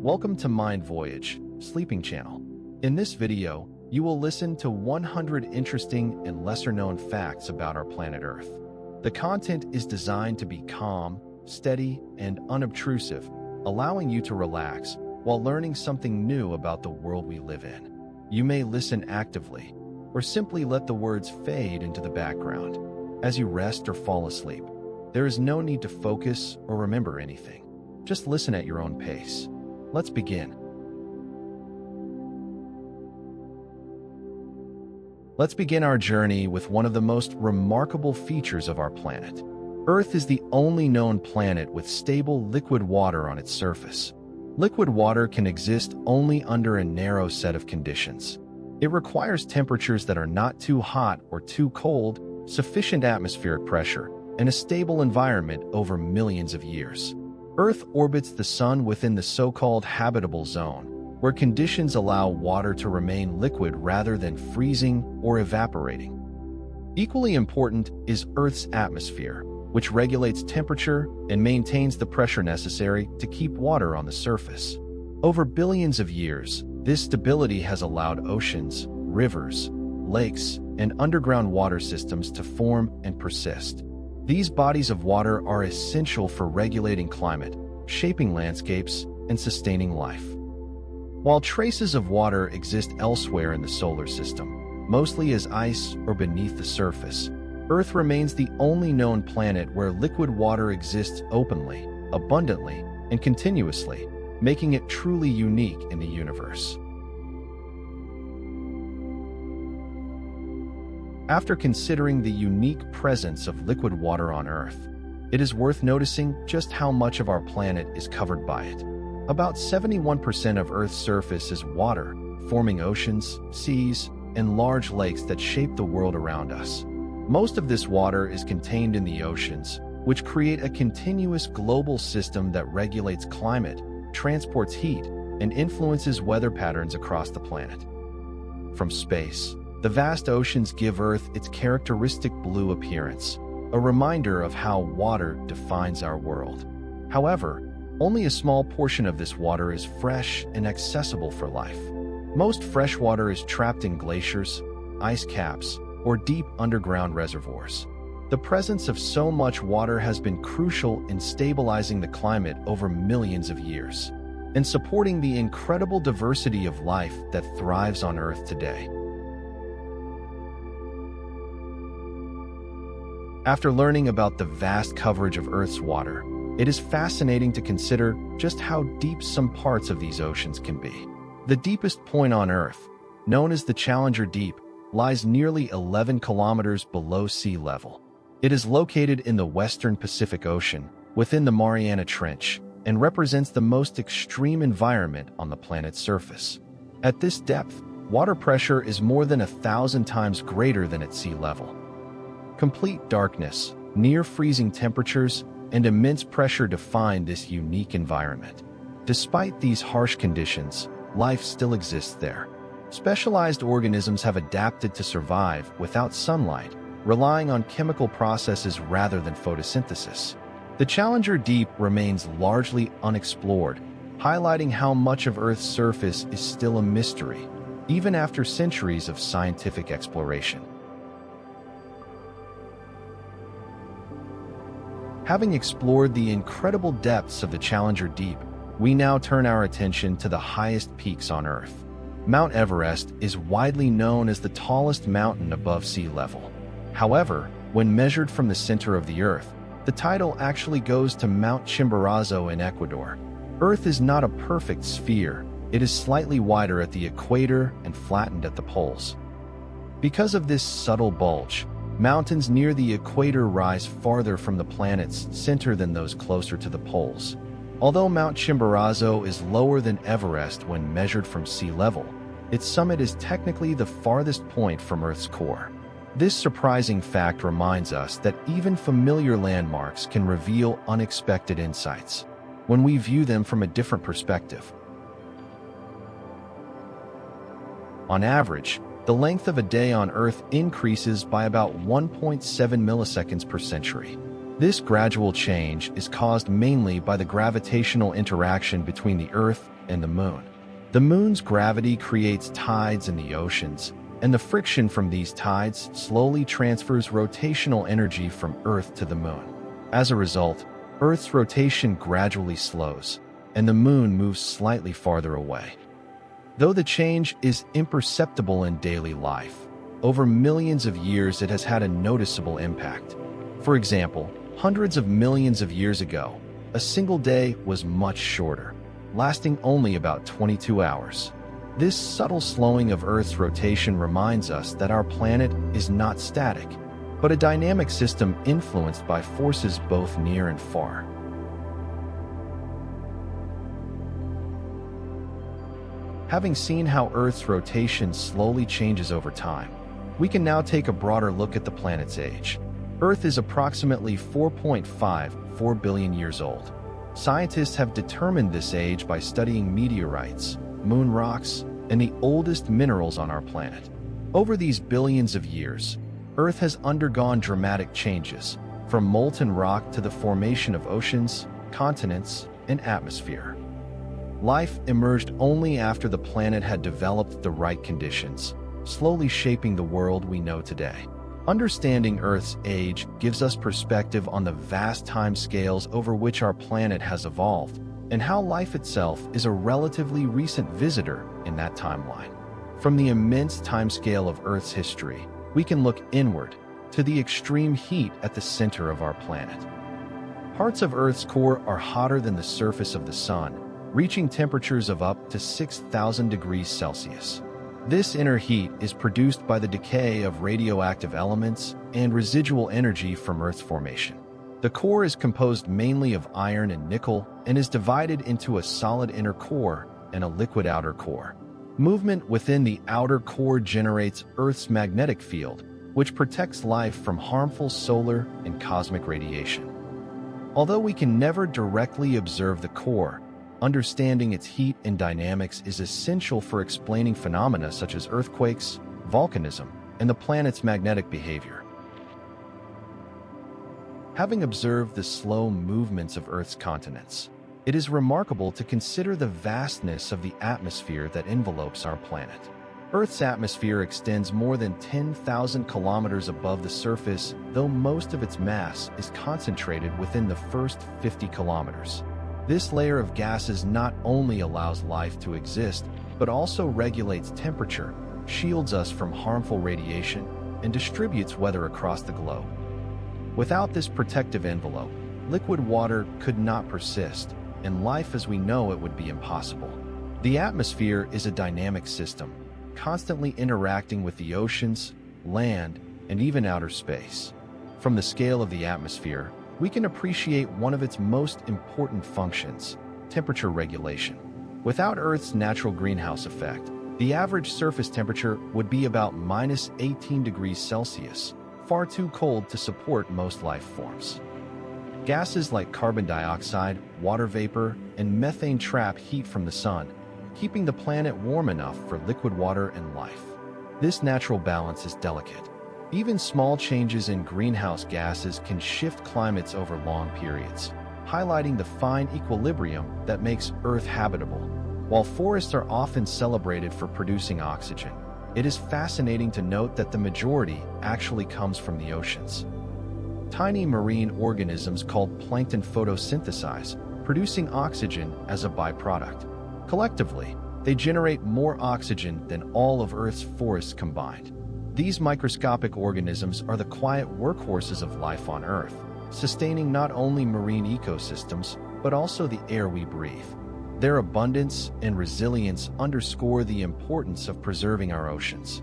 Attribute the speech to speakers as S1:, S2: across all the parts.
S1: Welcome to Mind Voyage, Sleeping Channel. In this video, you will listen to 100 interesting and lesser-known facts about our planet Earth. The content is designed to be calm, steady, and unobtrusive, allowing you to relax while learning something new about the world we live in. You may listen actively, or simply let the words fade into the background. As you rest or fall asleep, there is no need to focus or remember anything. Just listen at your own pace. Let's begin. Let's begin our journey with one of the most remarkable features of our planet. Earth is the only known planet with stable liquid water on its surface. Liquid water can exist only under a narrow set of conditions. It requires temperatures that are not too hot or too cold, sufficient atmospheric pressure, and a stable environment over millions of years. Earth orbits the Sun within the so-called habitable zone, where conditions allow water to remain liquid rather than freezing or evaporating. Equally important is Earth's atmosphere, which regulates temperature and maintains the pressure necessary to keep water on the surface. Over billions of years, this stability has allowed oceans, rivers, lakes, and underground water systems to form and persist. These bodies of water are essential for regulating climate, shaping landscapes, and sustaining life. While traces of water exist elsewhere in the solar system, mostly as ice or beneath the surface, Earth remains the only known planet where liquid water exists openly, abundantly, and continuously, making it truly unique in the universe. After considering the unique presence of liquid water on Earth, it is worth noticing just how much of our planet is covered by it. About 71% of Earth's surface is water, forming oceans, seas, and large lakes that shape the world around us. Most of this water is contained in the oceans, which create a continuous global system that regulates climate, transports heat, and influences weather patterns across the planet. From space, the vast oceans give Earth its characteristic blue appearance, a reminder of how water defines our world. However, only a small portion of this water is fresh and accessible for life. Most fresh water is trapped in glaciers, ice caps, or deep underground reservoirs. The presence of so much water has been crucial in stabilizing the climate over millions of years and supporting the incredible diversity of life that thrives on Earth today. After learning about the vast coverage of Earth's water, it is fascinating to consider just how deep some parts of these oceans can be. The deepest point on Earth, known as the Challenger Deep, lies nearly 11 kilometers below sea level. It is located in the western Pacific Ocean, within the Mariana Trench, and represents the most extreme environment on the planet's surface. At this depth, water pressure is more than 1,000 times greater than at sea level. Complete darkness, near-freezing temperatures, and immense pressure define this unique environment. Despite these harsh conditions, life still exists there. Specialized organisms have adapted to survive without sunlight, relying on chemical processes rather than photosynthesis. The Challenger Deep remains largely unexplored, highlighting how much of Earth's surface is still a mystery, even after centuries of scientific exploration. Having explored the incredible depths of the Challenger Deep, we now turn our attention to the highest peaks on Earth. Mount Everest is widely known as the tallest mountain above sea level. However, when measured from the center of the Earth, the title actually goes to Mount Chimborazo in Ecuador. Earth is not a perfect sphere. It is slightly wider at the equator and flattened at the poles. Because of this subtle bulge, mountains near the equator rise farther from the planet's center than those closer to the poles. Although Mount Chimborazo is lower than Everest when measured from sea level, its summit is technically the farthest point from Earth's core. This surprising fact reminds us that even familiar landmarks can reveal unexpected insights when we view them from a different perspective. On average, the length of a day on Earth increases by about 1.7 milliseconds per century. This gradual change is caused mainly by the gravitational interaction between the Earth and the moon. The moon's gravity creates tides in the oceans, and the friction from these tides slowly transfers rotational energy from Earth to the moon. As a result, Earth's rotation gradually slows, and the moon moves slightly farther away. Though the change is imperceptible in daily life, over millions of years it has had a noticeable impact. For example, hundreds of millions of years ago, a single day was much shorter, lasting only about 22 hours. This subtle slowing of Earth's rotation reminds us that our planet is not static, but a dynamic system influenced by forces both near and far. Having seen how Earth's rotation slowly changes over time, we can now take a broader look at the planet's age. Earth is approximately 4.54 billion years old. Scientists have determined this age by studying meteorites, moon rocks, and the oldest minerals on our planet. Over these billions of years, Earth has undergone dramatic changes, from molten rock to the formation of oceans, continents, and atmosphere. Life emerged only after the planet had developed the right conditions, slowly shaping the world we know today. Understanding Earth's age gives us perspective on the vast timescales over which our planet has evolved, and how life itself is a relatively recent visitor in that timeline. From the immense timescale of Earth's history, we can look inward to the extreme heat at the center of our planet. Parts of Earth's core are hotter than the surface of the sun, reaching temperatures of up to 6,000 degrees Celsius. This inner heat is produced by the decay of radioactive elements and residual energy from Earth's formation. The core is composed mainly of iron and nickel and is divided into a solid inner core and a liquid outer core. Movement within the outer core generates Earth's magnetic field, which protects life from harmful solar and cosmic radiation. Although we can never directly observe the core, understanding its heat and dynamics is essential for explaining phenomena such as earthquakes, volcanism, and the planet's magnetic behavior. Having observed the slow movements of Earth's continents, it is remarkable to consider the vastness of the atmosphere that envelopes our planet. Earth's atmosphere extends more than 10,000 kilometers above the surface, though most of its mass is concentrated within the first 50 kilometers. This layer of gases not only allows life to exist, but also regulates temperature, shields us from harmful radiation, and distributes weather across the globe. Without this protective envelope, liquid water could not persist, and life as we know it would be impossible. The atmosphere is a dynamic system, constantly interacting with the oceans, land, and even outer space. From the scale of the atmosphere, we can appreciate one of its most important functions, temperature regulation. Without Earth's natural greenhouse effect, the average surface temperature would be about -18 degrees Celsius, far too cold to support most life forms. Gases like carbon dioxide, water vapor, and methane trap heat from the sun, keeping the planet warm enough for liquid water and life. This natural balance is delicate. Even small changes in greenhouse gases can shift climates over long periods, highlighting the fine equilibrium that makes Earth habitable. While forests are often celebrated for producing oxygen, it is fascinating to note that the majority actually comes from the oceans. Tiny marine organisms called plankton photosynthesize, producing oxygen as a byproduct. Collectively, they generate more oxygen than all of Earth's forests combined. These microscopic organisms are the quiet workhorses of life on Earth, sustaining not only marine ecosystems, but also the air we breathe. Their abundance and resilience underscore the importance of preserving our oceans.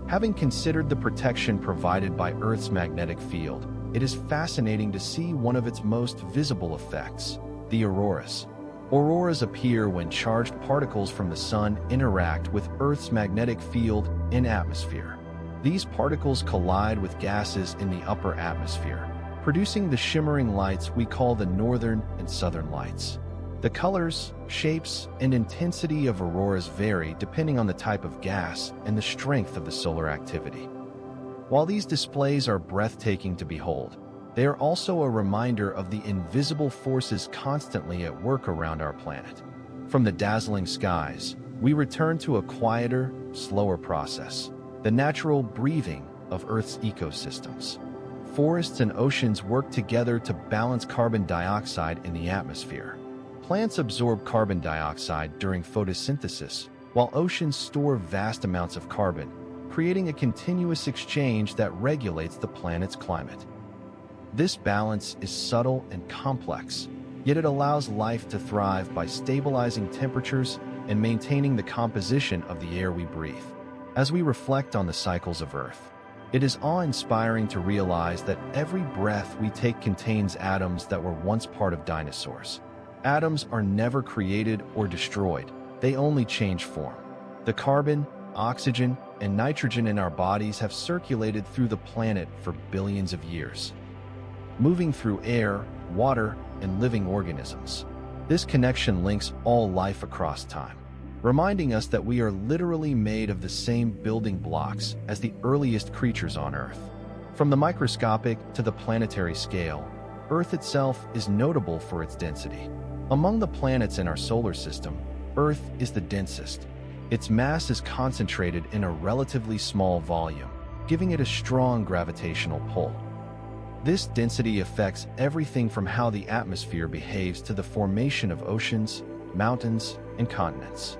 S1: Having considered the protection provided by Earth's magnetic field, it is fascinating to see one of its most visible effects, the auroras. Auroras appear when charged particles from the sun interact with Earth's magnetic field and atmosphere. These particles collide with gases in the upper atmosphere, producing the shimmering lights we call the northern and southern lights. The colors, shapes, and intensity of auroras vary depending on the type of gas and the strength of the solar activity. While these displays are breathtaking to behold, they are also a reminder of the invisible forces constantly at work around our planet. From the dazzling skies, we return to a quieter, slower process, the natural breathing of Earth's ecosystems. Forests and oceans work together to balance carbon dioxide in the atmosphere. Plants absorb carbon dioxide during photosynthesis, while oceans store vast amounts of carbon, creating a continuous exchange that regulates the planet's climate. This balance is subtle and complex, yet it allows life to thrive by stabilizing temperatures and maintaining the composition of the air we breathe. As we reflect on the cycles of Earth, it is awe-inspiring to realize that every breath we take contains atoms that were once part of dinosaurs. Atoms are never created or destroyed, they only change form. The carbon, oxygen, and nitrogen in our bodies have circulated through the planet for billions of years, moving through air, water, and living organisms. This connection links all life across time, reminding us that we are literally made of the same building blocks as the earliest creatures on Earth. From the microscopic to the planetary scale, Earth itself is notable for its density. Among the planets in our solar system, Earth is the densest. Its mass is concentrated in a relatively small volume, giving it a strong gravitational pull. This density affects everything from how the atmosphere behaves to the formation of oceans, mountains, and continents.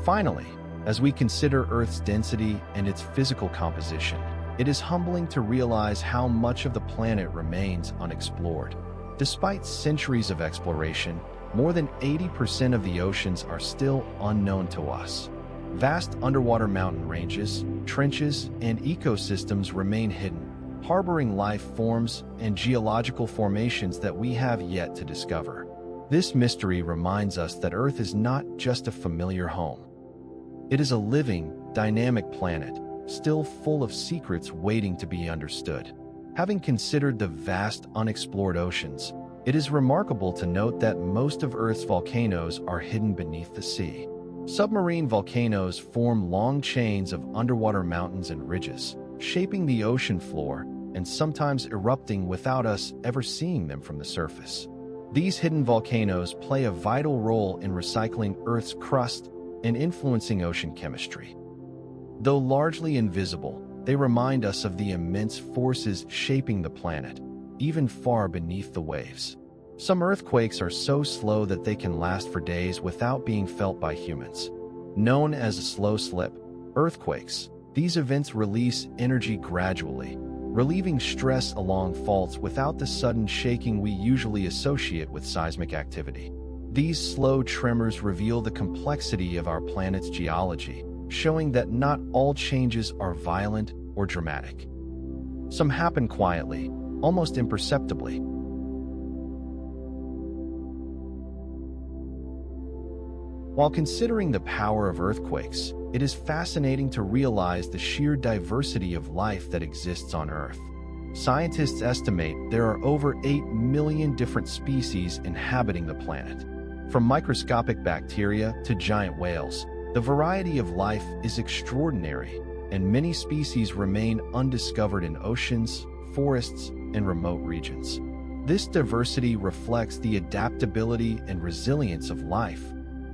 S1: Finally, as we consider Earth's density and its physical composition, it is humbling to realize how much of the planet remains unexplored. Despite centuries of exploration, more than 80% of the oceans are still unknown to us. Vast underwater mountain ranges, trenches, and ecosystems remain hidden, harboring life forms and geological formations that we have yet to discover. This mystery reminds us that Earth is not just a familiar home. It is a living, dynamic planet, still full of secrets waiting to be understood. Having considered the vast, unexplored oceans, it is remarkable to note that most of Earth's volcanoes are hidden beneath the sea. Submarine volcanoes form long chains of underwater mountains and ridges, shaping the ocean floor and sometimes erupting without us ever seeing them from the surface. These hidden volcanoes play a vital role in recycling Earth's crust and influencing ocean chemistry. Though largely invisible, they remind us of the immense forces shaping the planet, even far beneath the waves. Some earthquakes are so slow that they can last for days without being felt by humans. Known as a slow slip earthquakes, these events release energy gradually, relieving stress along faults without the sudden shaking we usually associate with seismic activity. These slow tremors reveal the complexity of our planet's geology, showing that not all changes are violent or dramatic. Some happen quietly, almost imperceptibly. While considering the power of earthquakes, it is fascinating to realize the sheer diversity of life that exists on Earth. Scientists estimate there are over 8 million different species inhabiting the planet. From microscopic bacteria to giant whales, the variety of life is extraordinary, and many species remain undiscovered in oceans, forests, and remote regions. This diversity reflects the adaptability and resilience of life,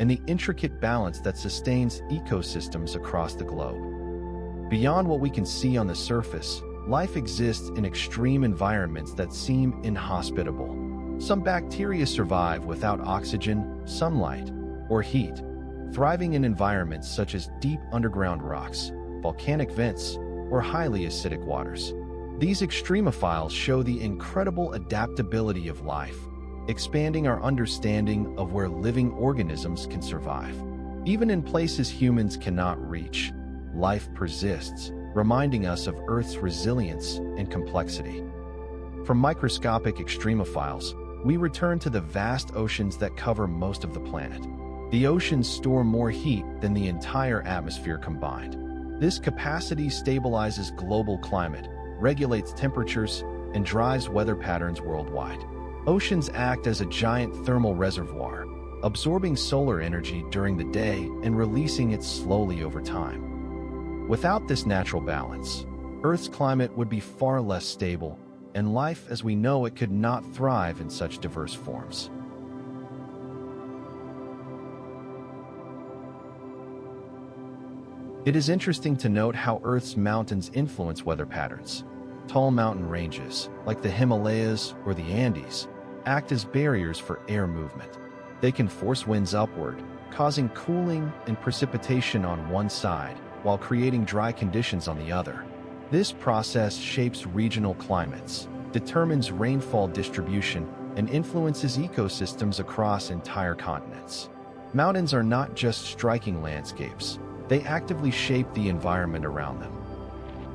S1: and the intricate balance that sustains ecosystems across the globe. Beyond what we can see on the surface, life exists in extreme environments that seem inhospitable. Some bacteria survive without oxygen, sunlight, or heat, thriving in environments such as deep underground rocks, volcanic vents, or highly acidic waters. These extremophiles show the incredible adaptability of life, expanding our understanding of where living organisms can survive. Even in places humans cannot reach, life persists, reminding us of Earth's resilience and complexity. From microscopic extremophiles, we return to the vast oceans that cover most of the planet. The oceans store more heat than the entire atmosphere combined. This capacity stabilizes global climate, regulates temperatures, and drives weather patterns worldwide. Oceans act as a giant thermal reservoir, absorbing solar energy during the day and releasing it slowly over time. Without this natural balance, Earth's climate would be far less stable, and life as we know it could not thrive in such diverse forms. It is interesting to note how Earth's mountains influence weather patterns. Tall mountain ranges, like the Himalayas or the Andes, act as barriers for air movement. They can force winds upward, causing cooling and precipitation on one side, while creating dry conditions on the other. This process shapes regional climates, determines rainfall distribution, and influences ecosystems across entire continents. Mountains are not just striking landscapes, they actively shape the environment around them.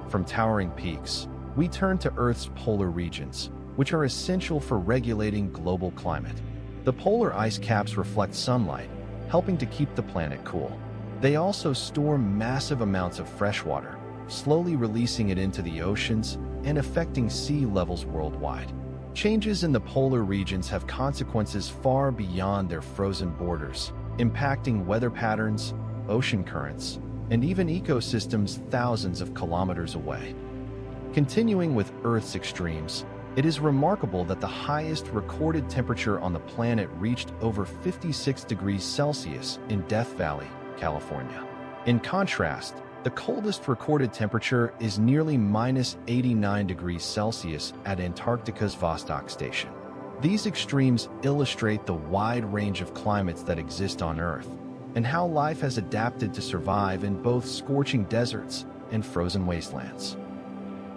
S1: From towering peaks, we turn to Earth's polar regions, which are essential for regulating global climate. The polar ice caps reflect sunlight, helping to keep the planet cool. They also store massive amounts of fresh water, slowly releasing it into the oceans and affecting sea levels worldwide. Changes in the polar regions have consequences far beyond their frozen borders, impacting weather patterns, ocean currents, and even ecosystems thousands of kilometers away. Continuing with Earth's extremes, it is remarkable that the highest recorded temperature on the planet reached over 56 degrees Celsius in Death Valley, California. In contrast, the coldest recorded temperature is nearly -89 degrees Celsius at Antarctica's Vostok Station. These extremes illustrate the wide range of climates that exist on Earth, and how life has adapted to survive in both scorching deserts and frozen wastelands.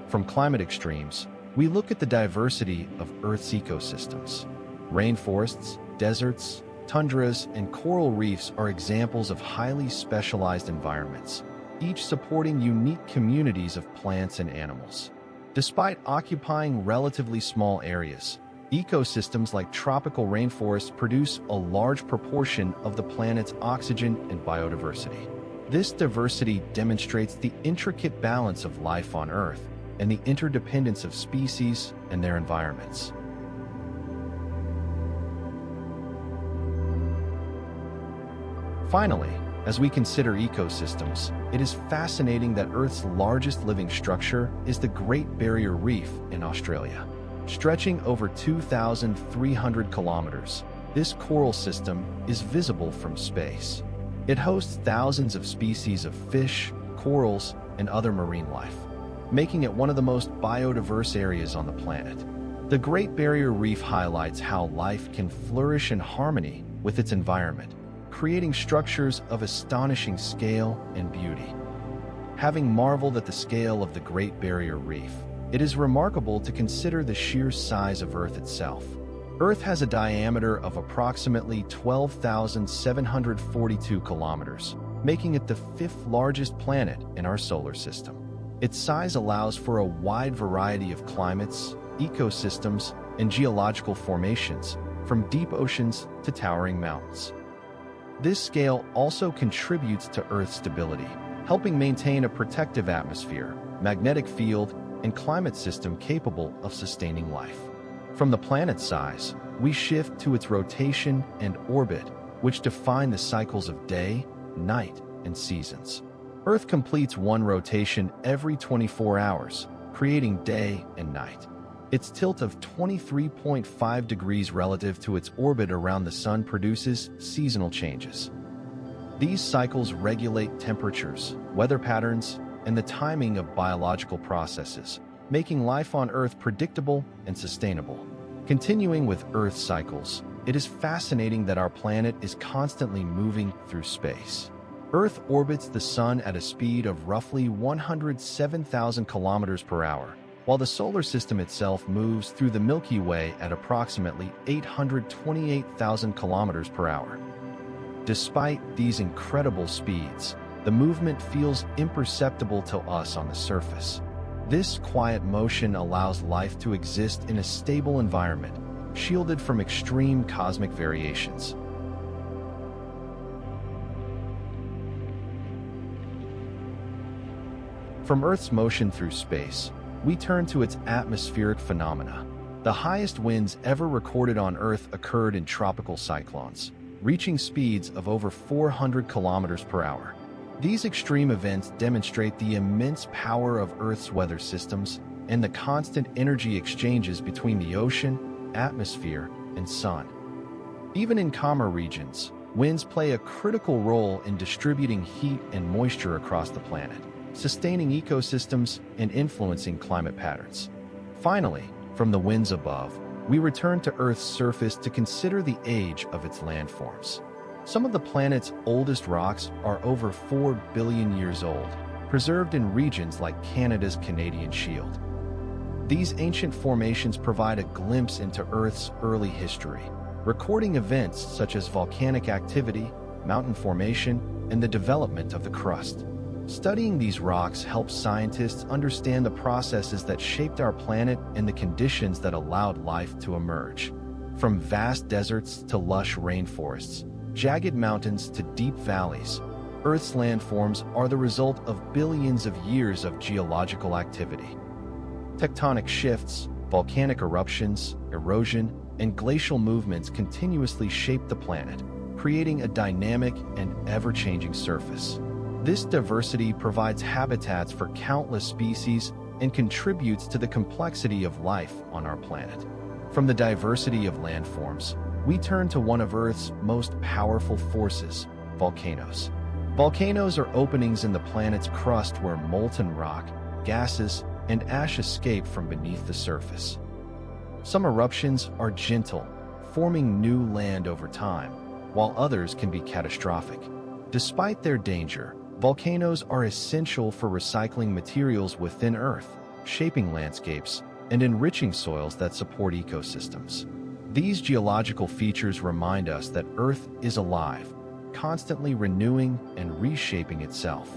S1: From climate extremes, we look at the diversity of Earth's ecosystems. Rainforests, deserts, tundras, and coral reefs are examples of highly specialized environments, each supporting unique communities of plants and animals. Despite occupying relatively small areas, ecosystems like tropical rainforests produce a large proportion of the planet's oxygen and biodiversity. This diversity demonstrates the intricate balance of life on Earth and the interdependence of species and their environments. Finally, as we consider ecosystems, it is fascinating that Earth's largest living structure is the Great Barrier Reef in Australia. Stretching over 2,300 kilometers, this coral system is visible from space. It hosts thousands of species of fish, corals, and other marine life, making it one of the most biodiverse areas on the planet. The Great Barrier Reef highlights how life can flourish in harmony with its environment, creating structures of astonishing scale and beauty. Having marveled at the scale of the Great Barrier Reef, it is remarkable to consider the sheer size of Earth itself. Earth has a diameter of approximately 12,742 kilometers, making it the fifth largest planet in our solar system. Its size allows for a wide variety of climates, ecosystems, and geological formations, from deep oceans to towering mountains. This scale also contributes to Earth's stability, helping maintain a protective atmosphere, magnetic field, and climate system capable of sustaining life. From the planet's size, we shift to its rotation and orbit, which define the cycles of day, night, and seasons. Earth completes one rotation every 24 hours, creating day and night. Its tilt of 23.5 degrees relative to its orbit around the Sun produces seasonal changes. These cycles regulate temperatures, weather patterns, and the timing of biological processes, making life on Earth predictable and sustainable. Continuing with Earth's cycles, it is fascinating that our planet is constantly moving through space. Earth orbits the Sun at a speed of roughly 107,000 kilometers per hour, while the solar system itself moves through the Milky Way at approximately 828,000 kilometers per hour. Despite these incredible speeds, the movement feels imperceptible to us on the surface. This quiet motion allows life to exist in a stable environment, shielded from extreme cosmic variations. From Earth's motion through space, we turn to its atmospheric phenomena. The highest winds ever recorded on Earth occurred in tropical cyclones, reaching speeds of over 400 kilometers per hour. These extreme events demonstrate the immense power of Earth's weather systems and the constant energy exchanges between the ocean, atmosphere, and sun. Even in calmer regions, winds play a critical role in distributing heat and moisture across the planet, sustaining ecosystems and influencing climate patterns. Finally, from the winds above, we return to Earth's surface to consider the age of its landforms. Some of the planet's oldest rocks are over 4 billion years old, preserved in regions like Canada's Canadian Shield. These ancient formations provide a glimpse into Earth's early history, recording events such as volcanic activity, mountain formation, and the development of the crust. Studying these rocks helps scientists understand the processes that shaped our planet and the conditions that allowed life to emerge. From vast deserts to lush rainforests, jagged mountains to deep valleys, Earth's landforms are the result of billions of years of geological activity. Tectonic shifts, volcanic eruptions, erosion, and glacial movements continuously shape the planet, creating a dynamic and ever-changing surface. This diversity provides habitats for countless species and contributes to the complexity of life on our planet. From the diversity of landforms, we turn to one of Earth's most powerful forces, volcanoes. Volcanoes are openings in the planet's crust where molten rock, gases, and ash escape from beneath the surface. Some eruptions are gentle, forming new land over time, while others can be catastrophic. Despite their danger, volcanoes are essential for recycling materials within Earth, shaping landscapes, and enriching soils that support ecosystems. These geological features remind us that Earth is alive, constantly renewing and reshaping itself.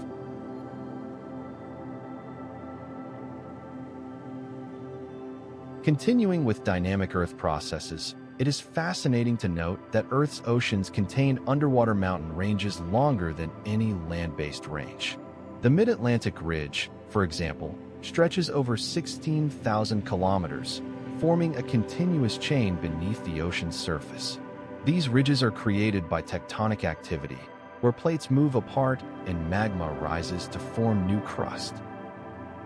S1: Continuing with dynamic Earth processes, it is fascinating to note that Earth's oceans contain underwater mountain ranges longer than any land-based range. The Mid-Atlantic Ridge, for example, stretches over 16,000 kilometers, forming a continuous chain beneath the ocean's surface. These ridges are created by tectonic activity, where plates move apart and magma rises to form new crust.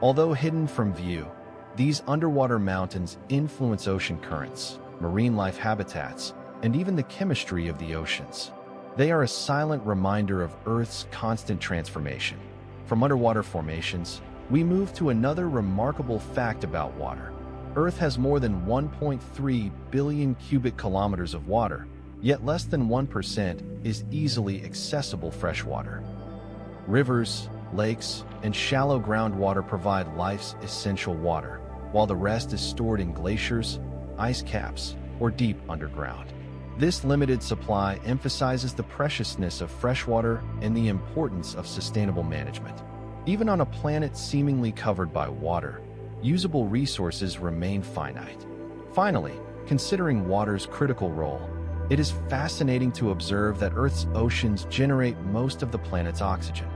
S1: Although hidden from view, these underwater mountains influence ocean currents, marine life habitats, and even the chemistry of the oceans. They are a silent reminder of Earth's constant transformation. From underwater formations, we move to another remarkable fact about water. Earth has more than 1.3 billion cubic kilometers of water, yet less than 1% is easily accessible freshwater. Rivers, lakes, and shallow groundwater provide life's essential water, while the rest is stored in glaciers, ice caps, or deep underground. This limited supply emphasizes the preciousness of freshwater and the importance of sustainable management. Even on a planet seemingly covered by water, usable resources remain finite. Finally, considering water's critical role, it is fascinating to observe that Earth's oceans generate most of the planet's oxygen.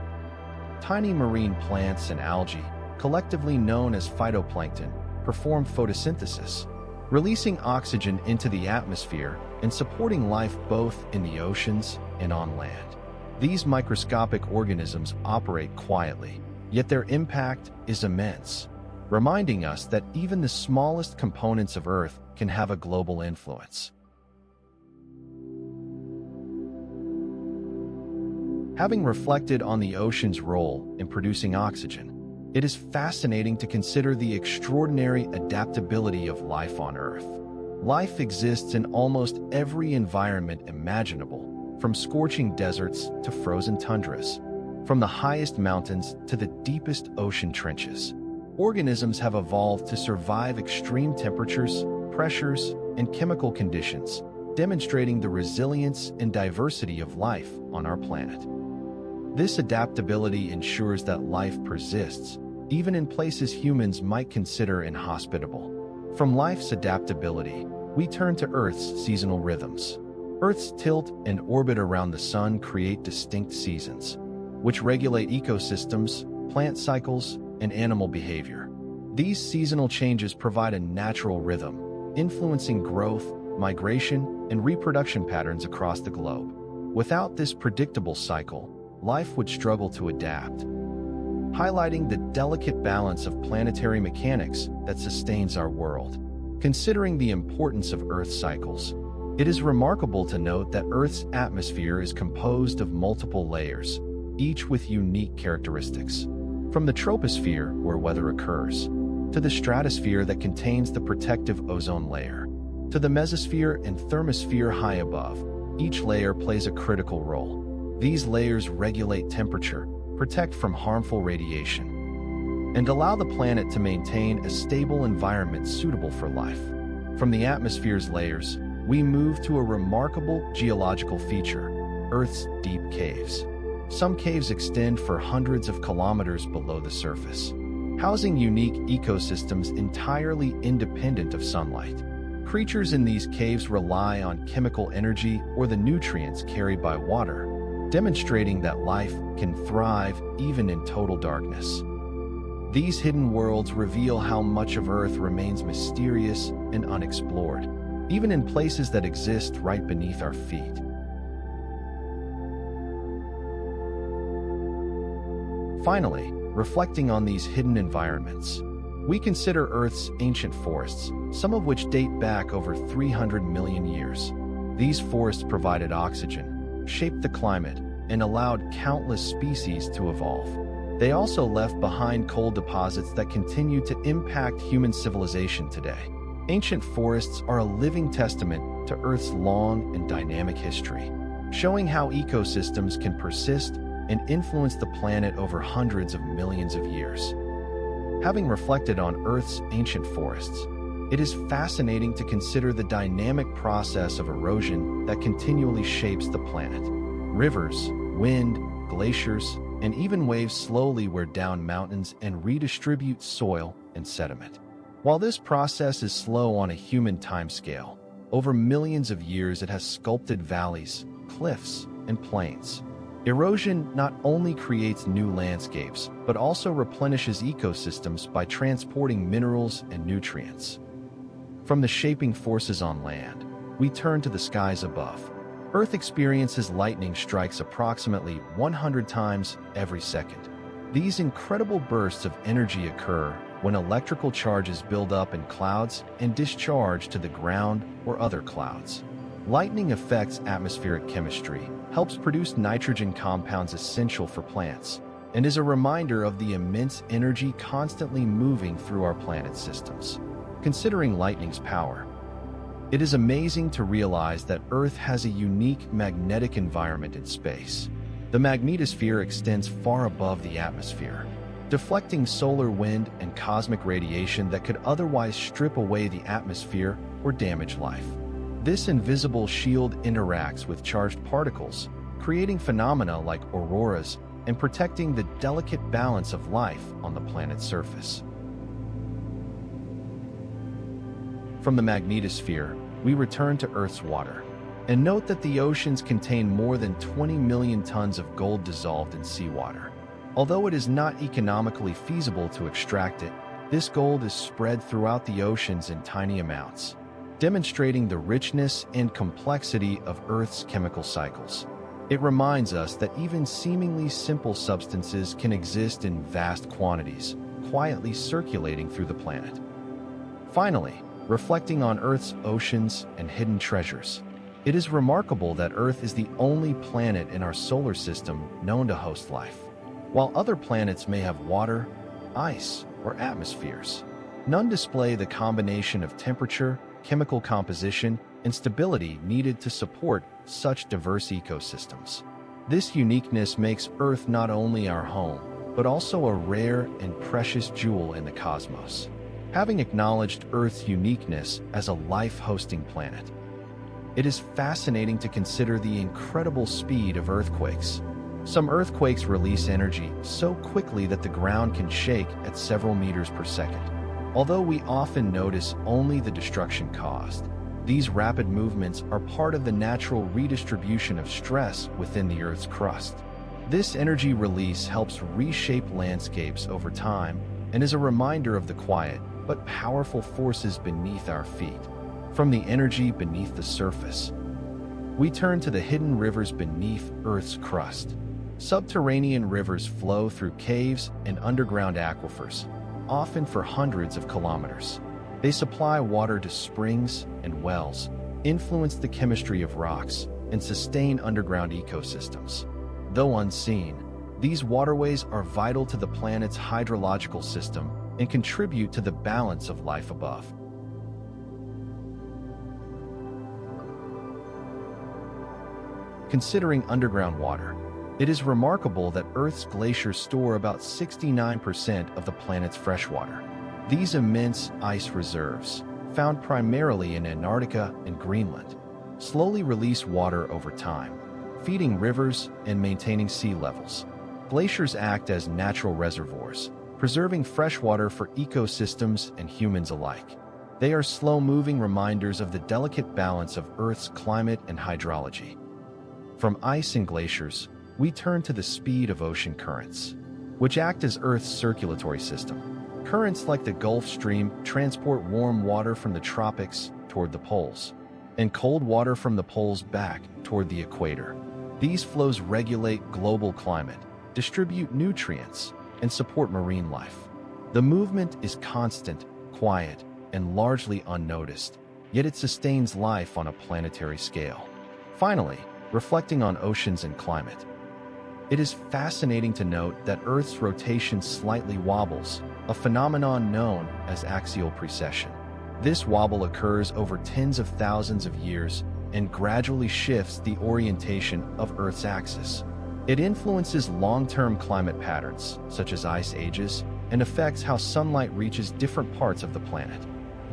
S1: Tiny marine plants and algae, collectively known as phytoplankton, perform photosynthesis, releasing oxygen into the atmosphere and supporting life both in the oceans and on land. These microscopic organisms operate quietly, yet their impact is immense, reminding us that even the smallest components of Earth can have a global influence. Having reflected on the ocean's role in producing oxygen, it is fascinating to consider the extraordinary adaptability of life on Earth. Life exists in almost every environment imaginable, from scorching deserts to frozen tundras, from the highest mountains to the deepest ocean trenches. Organisms have evolved to survive extreme temperatures, pressures, and chemical conditions, demonstrating the resilience and diversity of life on our planet. This adaptability ensures that life persists, even in places humans might consider inhospitable. From life's adaptability, we turn to Earth's seasonal rhythms. Earth's tilt and orbit around the sun create distinct seasons, which regulate ecosystems, plant cycles, and animal behavior. These seasonal changes provide a natural rhythm, influencing growth, migration, and reproduction patterns across the globe. Without this predictable cycle, life would struggle to adapt, highlighting the delicate balance of planetary mechanics that sustains our world. Considering the importance of Earth cycles, it is remarkable to note that Earth's atmosphere is composed of multiple layers, each with unique characteristics. From the troposphere, where weather occurs, to the stratosphere that contains the protective ozone layer, to the mesosphere and thermosphere high above, each layer plays a critical role. These layers regulate temperature, protect from harmful radiation, and allow the planet to maintain a stable environment suitable for life. From the atmosphere's layers, we move to a remarkable geological feature: Earth's deep caves. Some caves extend for hundreds of kilometers below the surface, housing unique ecosystems entirely independent of sunlight. Creatures in these caves rely on chemical energy or the nutrients carried by water, demonstrating that life can thrive even in total darkness. These hidden worlds reveal how much of Earth remains mysterious and unexplored, even in places that exist right beneath our feet. Finally, reflecting on these hidden environments, we consider Earth's ancient forests, some of which date back over 300 million years. These forests provided oxygen, shaped the climate, and allowed countless species to evolve. They also left behind coal deposits that continue to impact human civilization today. Ancient forests are a living testament to Earth's long and dynamic history, showing how ecosystems can persist and influence the planet over hundreds of millions of years. Having reflected on Earth's ancient forests, it is fascinating to consider the dynamic process of erosion that continually shapes the planet. Rivers, wind, glaciers, and even waves slowly wear down mountains and redistribute soil and sediment. While this process is slow on a human timescale, over millions of years it has sculpted valleys, cliffs, and plains. Erosion not only creates new landscapes, but also replenishes ecosystems by transporting minerals and nutrients. From the shaping forces on land, we turn to the skies above. Earth experiences lightning strikes approximately 100 times every second. These incredible bursts of energy occur when electrical charges build up in clouds and discharge to the ground or other clouds. Lightning affects atmospheric chemistry, helps produce nitrogen compounds essential for plants, and is a reminder of the immense energy constantly moving through our planet's systems. Considering lightning's power, it is amazing to realize that Earth has a unique magnetic environment in space. The magnetosphere extends far above the atmosphere, deflecting solar wind and cosmic radiation that could otherwise strip away the atmosphere or damage life. This invisible shield interacts with charged particles, creating phenomena like auroras and protecting the delicate balance of life on the planet's surface. From the magnetosphere, we return to Earth's water, and note that the oceans contain more than 20 million tons of gold dissolved in seawater. Although it is not economically feasible to extract it, this gold is spread throughout the oceans in tiny amounts, demonstrating the richness and complexity of Earth's chemical cycles. It reminds us that even seemingly simple substances can exist in vast quantities, quietly circulating through the planet. Finally, reflecting on Earth's oceans and hidden treasures, it is remarkable that Earth is the only planet in our solar system known to host life. While other planets may have water, ice, or atmospheres, none display the combination of temperature, chemical composition, and stability needed to support such diverse ecosystems. This uniqueness makes Earth not only our home, but also a rare and precious jewel in the cosmos. Having acknowledged Earth's uniqueness as a life-hosting planet, it is fascinating to consider the incredible speed of earthquakes. Some earthquakes release energy so quickly that the ground can shake at several meters per second. Although we often notice only the destruction caused, these rapid movements are part of the natural redistribution of stress within the Earth's crust. This energy release helps reshape landscapes over time and is a reminder of the quiet but powerful forces beneath our feet. From the energy beneath the surface, we turn to the hidden rivers beneath Earth's crust. Subterranean rivers flow through caves and underground aquifers, often for hundreds of kilometers. They supply water to springs and wells, influence the chemistry of rocks, and sustain underground ecosystems. Though unseen, these waterways are vital to the planet's hydrological system and contribute to the balance of life above. Considering underground water, it is remarkable that Earth's glaciers store about 69% of the planet's freshwater. These immense ice reserves, found primarily in Antarctica and Greenland, slowly release water over time, feeding rivers and maintaining sea levels. Glaciers act as natural reservoirs, preserving freshwater for ecosystems and humans alike. They are slow-moving reminders of the delicate balance of Earth's climate and hydrology. From ice and glaciers, we turn to the speed of ocean currents, which act as Earth's circulatory system. Currents like the Gulf Stream transport warm water from the tropics toward the poles, and cold water from the poles back toward the equator. These flows regulate global climate, distribute nutrients, and support marine life. The movement is constant, quiet, and largely unnoticed, yet it sustains life on a planetary scale. Finally, reflecting on oceans and climate, it is fascinating to note that Earth's rotation slightly wobbles, a phenomenon known as axial precession. This wobble occurs over tens of thousands of years and gradually shifts the orientation of Earth's axis. It influences long-term climate patterns, such as ice ages, and affects how sunlight reaches different parts of the planet.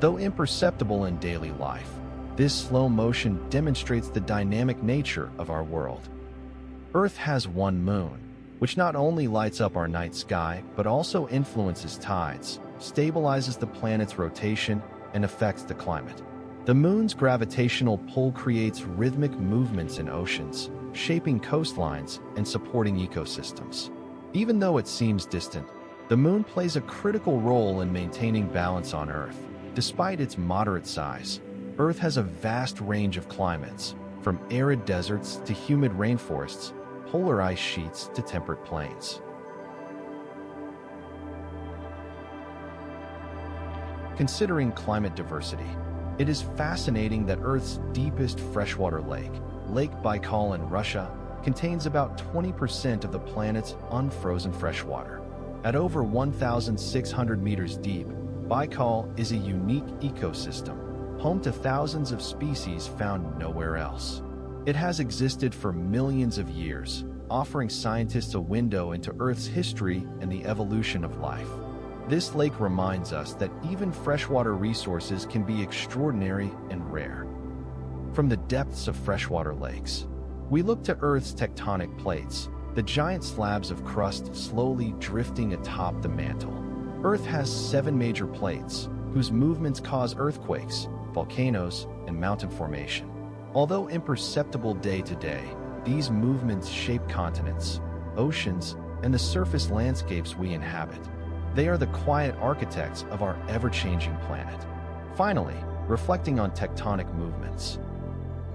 S1: Though imperceptible in daily life, this slow motion demonstrates the dynamic nature of our world. Earth has one moon, which not only lights up our night sky, but also influences tides, stabilizes the planet's rotation, and affects the climate. The moon's gravitational pull creates rhythmic movements in oceans, shaping coastlines and supporting ecosystems. Even though it seems distant, the moon plays a critical role in maintaining balance on Earth. Despite its moderate size, Earth has a vast range of climates, from arid deserts to humid rainforests, polar ice sheets to temperate plains. Considering climate diversity, it is fascinating that Earth's deepest freshwater lake, Lake Baikal in Russia, contains about 20% of the planet's unfrozen freshwater. At over 1,600 meters deep, Baikal is a unique ecosystem, home to thousands of species found nowhere else. It has existed for millions of years, offering scientists a window into Earth's history and the evolution of life. This lake reminds us that even freshwater resources can be extraordinary and rare. From the depths of freshwater lakes, we look to Earth's tectonic plates, the giant slabs of crust slowly drifting atop the mantle. Earth has 7 major plates, whose movements cause earthquakes, volcanoes, and mountain formation. Although imperceptible day to day, these movements shape continents, oceans, and the surface landscapes we inhabit. They are the quiet architects of our ever-changing planet. Finally, reflecting on tectonic movements,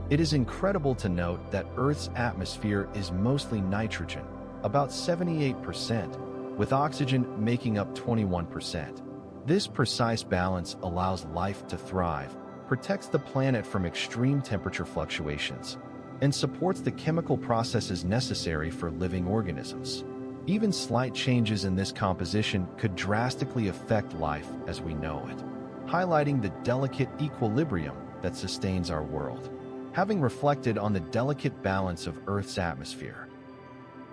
S1: it is incredible to note that Earth's atmosphere is mostly nitrogen, about 78%, with oxygen making up 21%. This precise balance allows life to thrive, protects the planet from extreme temperature fluctuations, and supports the chemical processes necessary for living organisms. Even slight changes in this composition could drastically affect life as we know it, highlighting the delicate equilibrium that sustains our world. Having reflected on the delicate balance of Earth's atmosphere,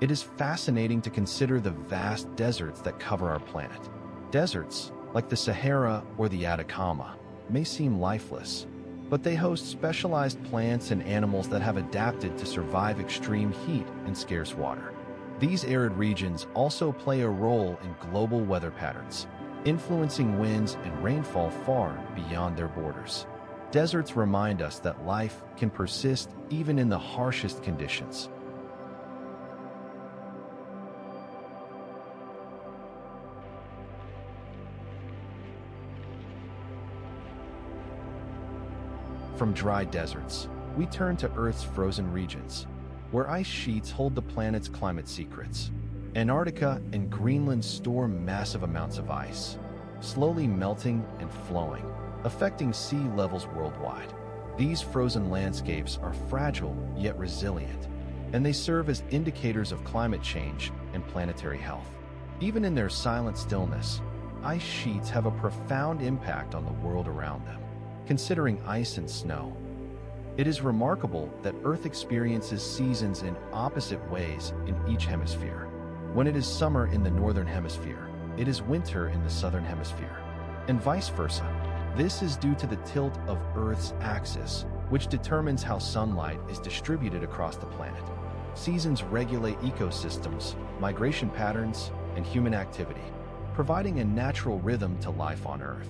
S1: it is fascinating to consider the vast deserts that cover our planet. Deserts, like the Sahara or the Atacama, may seem lifeless, but they host specialized plants and animals that have adapted to survive extreme heat and scarce water. These arid regions also play a role in global weather patterns, influencing winds and rainfall far beyond their borders. Deserts remind us that life can persist even in the harshest conditions. From dry deserts, we turn to Earth's frozen regions, where ice sheets hold the planet's climate secrets. Antarctica and Greenland store massive amounts of ice, slowly melting and flowing, affecting sea levels worldwide. These frozen landscapes are fragile yet resilient, and they serve as indicators of climate change and planetary health. Even in their silent stillness, ice sheets have a profound impact on the world around them. Considering ice and snow, it is remarkable that Earth experiences seasons in opposite ways in each hemisphere. When it is summer in the northern hemisphere, it is winter in the southern hemisphere, and vice versa. This is due to the tilt of Earth's axis, which determines how sunlight is distributed across the planet. Seasons regulate ecosystems, migration patterns, and human activity, providing a natural rhythm to life on Earth.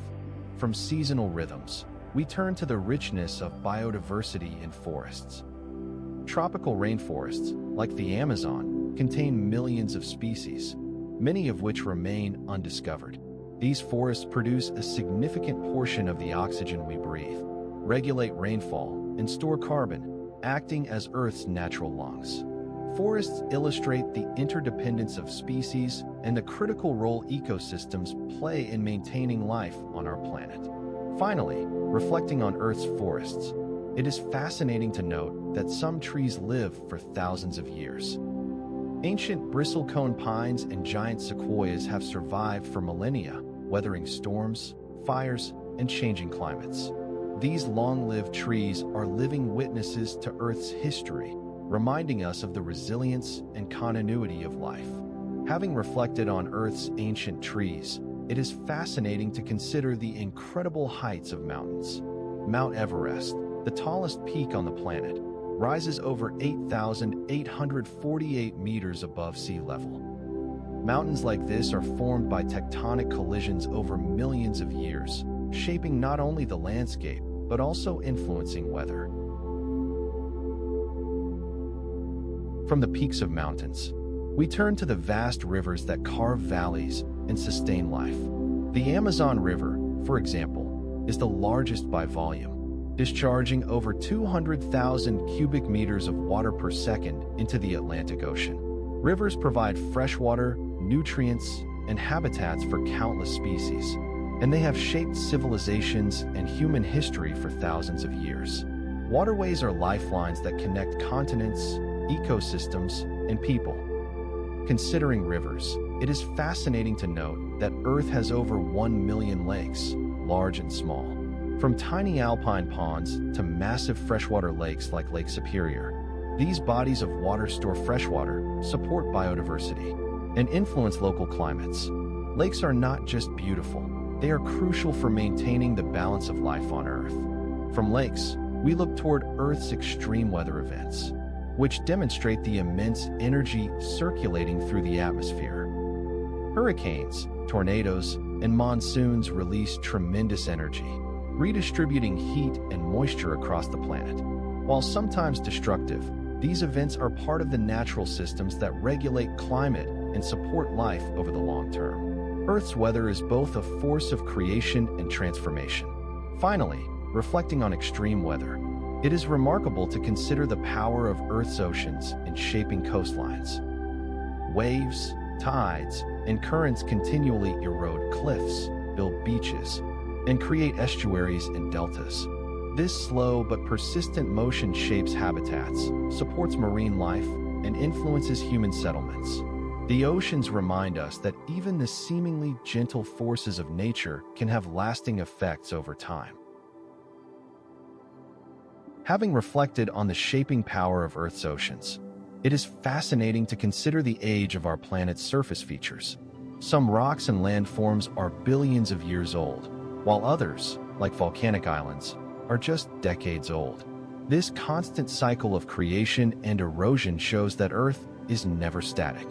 S1: From seasonal rhythms, we turn to the richness of biodiversity in forests. Tropical rainforests, like the Amazon, contain millions of species, many of which remain undiscovered. These forests produce a significant portion of the oxygen we breathe, regulate rainfall, and store carbon, acting as Earth's natural lungs. Forests illustrate the interdependence of species and the critical role ecosystems play in maintaining life on our planet. Finally, reflecting on Earth's forests, it is fascinating to note that some trees live for thousands of years. Ancient bristlecone pines and giant sequoias have survived for millennia, weathering storms, fires, and changing climates. These long-lived trees are living witnesses to Earth's history, reminding us of the resilience and continuity of life. Having reflected on Earth's ancient trees, it is fascinating to consider the incredible heights of mountains. Mount Everest, the tallest peak on the planet, rises over 8,848 meters above sea level. Mountains like this are formed by tectonic collisions over millions of years, shaping not only the landscape, but also influencing weather. From the peaks of mountains, we turn to the vast rivers that carve valleys and sustain life. The Amazon River, for example, is the largest by volume, discharging over 200,000 cubic meters of water per second into the Atlantic Ocean. Rivers provide fresh water, nutrients, and habitats for countless species, and they have shaped civilizations and human history for thousands of years. Waterways are lifelines that connect continents, ecosystems, and people. Considering rivers, it is fascinating to note that Earth has over 1 million lakes, large and small. From tiny alpine ponds to massive freshwater lakes like Lake Superior, these bodies of water store freshwater, support biodiversity, and influence local climates. Lakes are not just beautiful, they are crucial for maintaining the balance of life on Earth. From lakes, we look toward Earth's extreme weather events, which demonstrate the immense energy circulating through the atmosphere. Hurricanes, tornadoes, and monsoons release tremendous energy, redistributing heat and moisture across the planet. While sometimes destructive, these events are part of the natural systems that regulate climate and support life over the long term. Earth's weather is both a force of creation and transformation. Finally, reflecting on extreme weather, it is remarkable to consider the power of Earth's oceans in shaping coastlines. Waves, tides, and currents continually erode cliffs, build beaches, and create estuaries and deltas. This slow but persistent motion shapes habitats, supports marine life, and influences human settlements. The oceans remind us that even the seemingly gentle forces of nature can have lasting effects over time. Having reflected on the shaping power of Earth's oceans, it is fascinating to consider the age of our planet's surface features. Some rocks and landforms are billions of years old, while others, like volcanic islands, are just decades old. This constant cycle of creation and erosion shows that Earth is never static,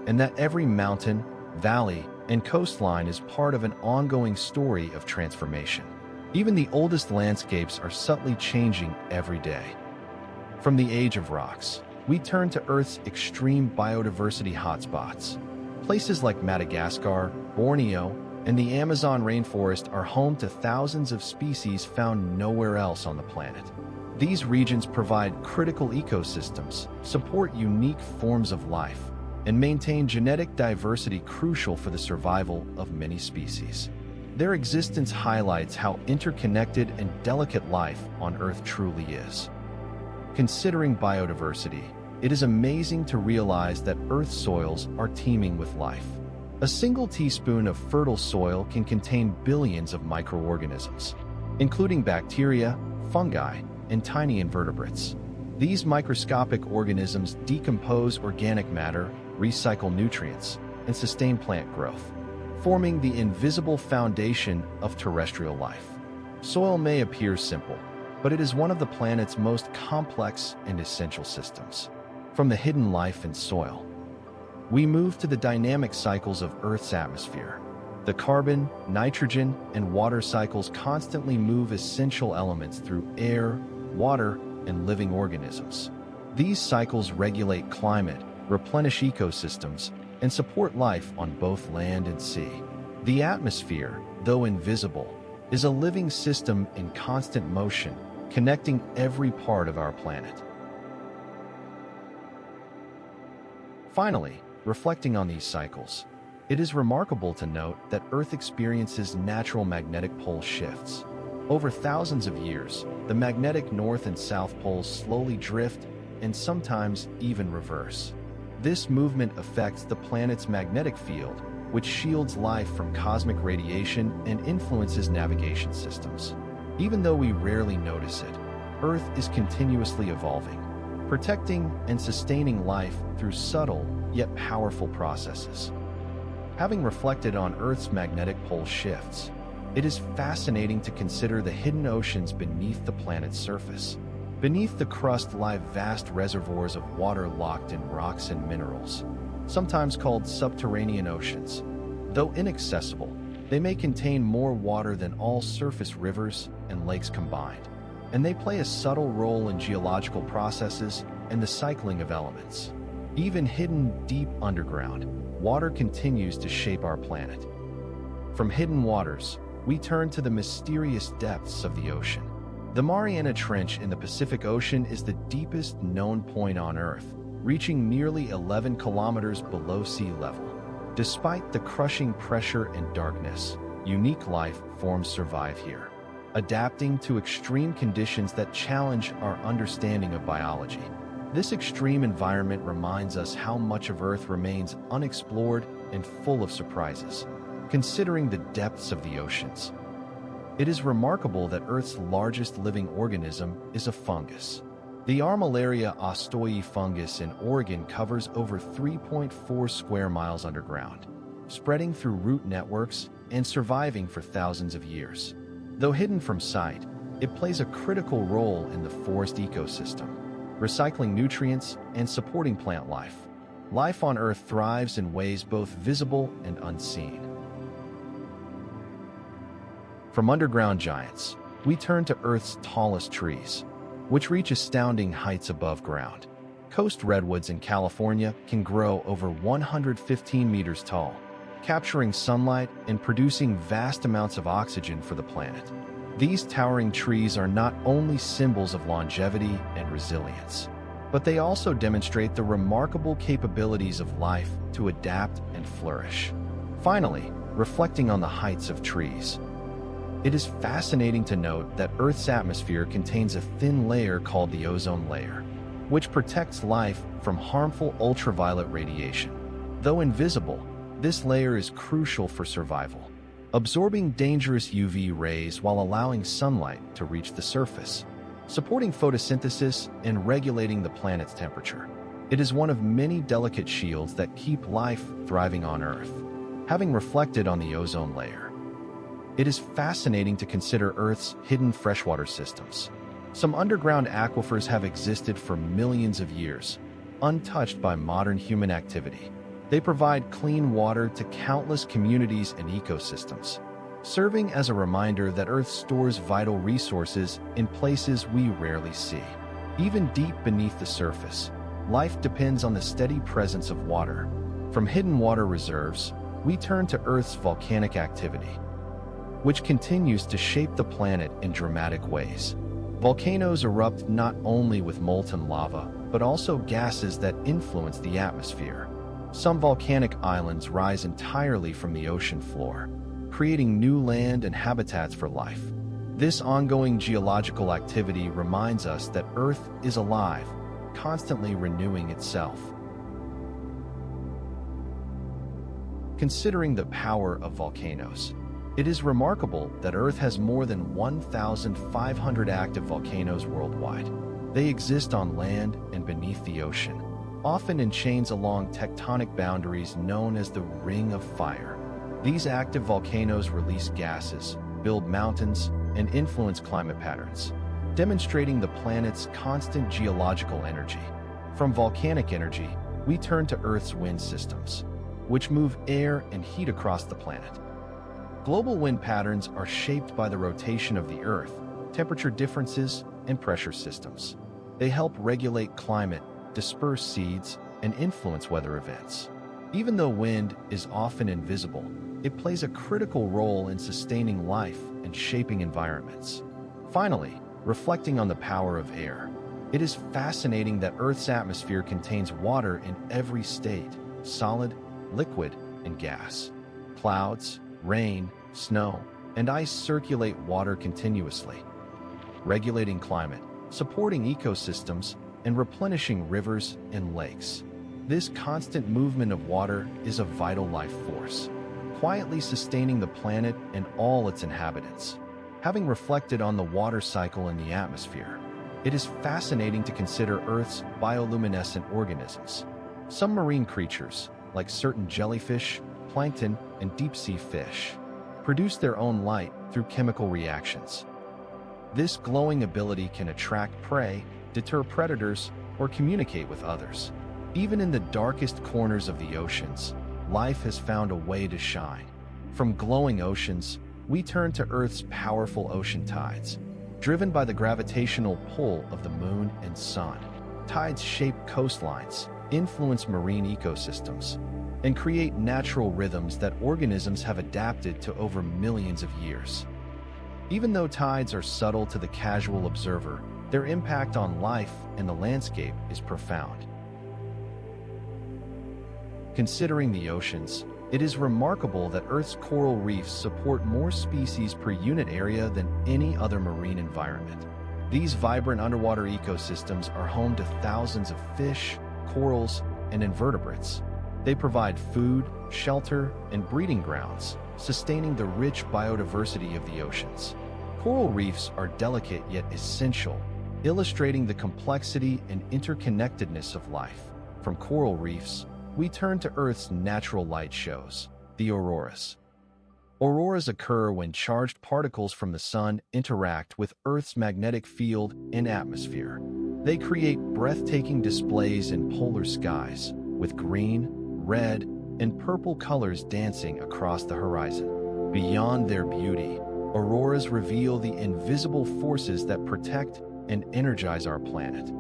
S1: and that every mountain, valley, and coastline is part of an ongoing story of transformation. Even the oldest landscapes are subtly changing every day. From the age of rocks, we turn to Earth's extreme biodiversity hotspots. Places like Madagascar, Borneo, and the Amazon rainforest are home to thousands of species found nowhere else on the planet. These regions provide critical ecosystems, support unique forms of life, and maintain genetic diversity crucial for the survival of many species. Their existence highlights how interconnected and delicate life on Earth truly is. Considering biodiversity, it is amazing to realize that Earth's soils are teeming with life. A single teaspoon of fertile soil can contain billions of microorganisms, including bacteria, fungi, and tiny invertebrates. These microscopic organisms decompose organic matter, recycle nutrients, and sustain plant growth, forming the invisible foundation of terrestrial life. Soil may appear simple, but it is one of the planet's most complex and essential systems. From the hidden life in soil, we move to the dynamic cycles of Earth's atmosphere. The carbon, nitrogen, and water cycles constantly move essential elements through air, water, and living organisms. These cycles regulate climate, replenish ecosystems, and support life on both land and sea. The atmosphere, though invisible, is a living system in constant motion, connecting every part of our planet. Finally, reflecting on these cycles, it is remarkable to note that Earth experiences natural magnetic pole shifts. Over thousands of years, the magnetic north and south poles slowly drift and sometimes even reverse. This movement affects the planet's magnetic field, which shields life from cosmic radiation and influences navigation systems. Even though we rarely notice it, Earth is continuously evolving, protecting and sustaining life through subtle yet powerful processes. Having reflected on Earth's magnetic pole shifts, it is fascinating to consider the hidden oceans beneath the planet's surface. Beneath the crust lie vast reservoirs of water locked in rocks and minerals, sometimes called subterranean oceans. Though inaccessible, they may contain more water than all surface rivers and lakes combined, and they play a subtle role in geological processes and the cycling of elements. Even hidden deep underground, water continues to shape our planet. From hidden waters, we turn to the mysterious depths of the ocean. The Mariana Trench in the Pacific Ocean is the deepest known point on Earth, reaching nearly 11 kilometers below sea level. Despite the crushing pressure and darkness, unique life forms survive here, adapting to extreme conditions that challenge our understanding of biology. This extreme environment reminds us how much of Earth remains unexplored and full of surprises. Considering the depths of the oceans, it is remarkable that Earth's largest living organism is a fungus. The Armillaria ostoi fungus in Oregon covers over 3.4 square miles underground, spreading through root networks and surviving for thousands of years. Though hidden from sight, it plays a critical role in the forest ecosystem, recycling nutrients and supporting plant life. Life on Earth thrives in ways both visible and unseen. From underground giants, we turn to Earth's tallest trees, which reach astounding heights above ground. Coast redwoods in California can grow over 115 meters tall, capturing sunlight and producing vast amounts of oxygen for the planet. These towering trees are not only symbols of longevity and resilience, but they also demonstrate the remarkable capabilities of life to adapt and flourish. Finally, reflecting on the heights of trees, it is fascinating to note that Earth's atmosphere contains a thin layer called the ozone layer, which protects life from harmful ultraviolet radiation. Though invisible, this layer is crucial for survival, absorbing dangerous UV rays while allowing sunlight to reach the surface, supporting photosynthesis and regulating the planet's temperature. It is one of many delicate shields that keep life thriving on Earth. Having reflected on the ozone layer, it is fascinating to consider Earth's hidden freshwater systems. Some underground aquifers have existed for millions of years, untouched by modern human activity. They provide clean water to countless communities and ecosystems, serving as a reminder that Earth stores vital resources in places we rarely see. Even deep beneath the surface, life depends on the steady presence of water. From hidden water reserves, we turn to Earth's volcanic activity, which continues to shape the planet in dramatic ways. Volcanoes erupt not only with molten lava, but also gases that influence the atmosphere. Some volcanic islands rise entirely from the ocean floor, creating new land and habitats for life. This ongoing geological activity reminds us that Earth is alive, constantly renewing itself. Considering the power of volcanoes, it is remarkable that Earth has more than 1,500 active volcanoes worldwide. They exist on land and beneath the ocean, often in chains along tectonic boundaries known as the Ring of Fire. These active volcanoes release gases, build mountains, and influence climate patterns, demonstrating the planet's constant geological energy. From volcanic energy, we turn to Earth's wind systems, which move air and heat across the planet. Global wind patterns are shaped by the rotation of the Earth, temperature differences, and pressure systems. They help regulate climate, disperse seeds, and influence weather events. Even though wind is often invisible, it plays a critical role in sustaining life and shaping environments. Finally, reflecting on the power of air, it is fascinating that Earth's atmosphere contains water in every state: solid, liquid, and gas. Clouds, rain, snow, and ice circulate water continuously, regulating climate, supporting ecosystems, and replenishing rivers and lakes. This constant movement of water is a vital life force, quietly sustaining the planet and all its inhabitants. Having reflected on the water cycle in the atmosphere, it is fascinating to consider Earth's bioluminescent organisms. Some marine creatures, like certain jellyfish, plankton, and deep-sea fish, produce their own light through chemical reactions. This glowing ability can attract prey, deter predators, or communicate with others. Even in the darkest corners of the oceans, life has found a way to shine. From glowing oceans, we turn to Earth's powerful ocean tides. Driven by the gravitational pull of the moon and sun, tides shape coastlines, influence marine ecosystems, and create natural rhythms that organisms have adapted to over millions of years. Even though tides are subtle to the casual observer, their impact on life and the landscape is profound. Considering the oceans, it is remarkable that Earth's coral reefs support more species per unit area than any other marine environment. These vibrant underwater ecosystems are home to thousands of fish, corals, and invertebrates. They provide food, shelter, and breeding grounds, sustaining the rich biodiversity of the oceans. Coral reefs are delicate yet essential, illustrating the complexity and interconnectedness of life. From coral reefs, we turn to Earth's natural light shows, the auroras. Auroras occur when charged particles from the sun interact with Earth's magnetic field and atmosphere. They create breathtaking displays in polar skies, with green, red, and purple colors dancing across the horizon. Beyond their beauty, auroras reveal the invisible forces that protect and energize our planet.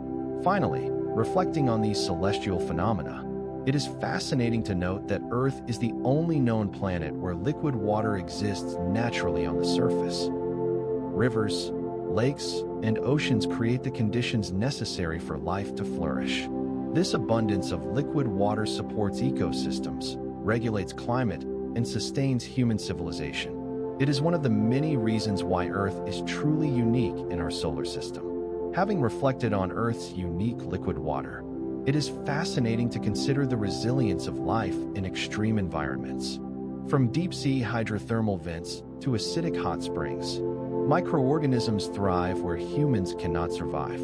S1: Finally, reflecting on these celestial phenomena, it is fascinating to note that Earth is the only known planet where liquid water exists naturally on the surface. Rivers, lakes, and oceans create the conditions necessary for life to flourish. This abundance of liquid water supports ecosystems, regulates climate, and sustains human civilization. It is one of the many reasons why Earth is truly unique in our solar system. Having reflected on Earth's unique liquid water, it is fascinating to consider the resilience of life in extreme environments. From deep-sea hydrothermal vents to acidic hot springs, microorganisms thrive where humans cannot survive.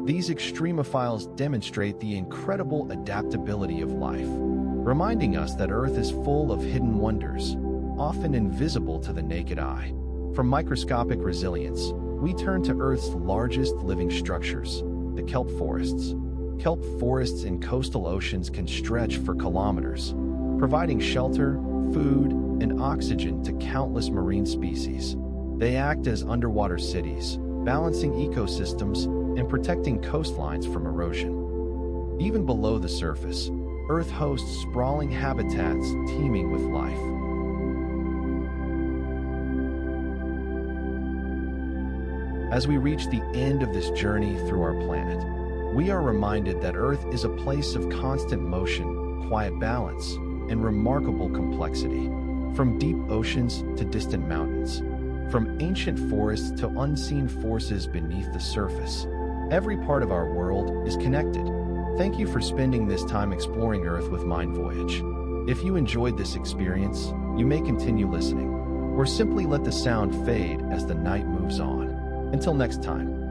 S1: These extremophiles demonstrate the incredible adaptability of life, reminding us that Earth is full of hidden wonders, often invisible to the naked eye. From microscopic resilience, we turn to Earth's largest living structures, the kelp forests. Kelp forests in coastal oceans can stretch for kilometers, providing shelter, food, and oxygen to countless marine species. They act as underwater cities, balancing ecosystems and protecting coastlines from erosion. Even below the surface, Earth hosts sprawling habitats teeming with life. As we reach the end of this journey through our planet, we are reminded that Earth is a place of constant motion, quiet balance, and remarkable complexity. From deep oceans to distant mountains, from ancient forests to unseen forces beneath the surface, every part of our world is connected. Thank you for spending this time exploring Earth with Mind Voyage. If you enjoyed this experience, you may continue listening, or simply let the sound fade as the night moves on. Until next time.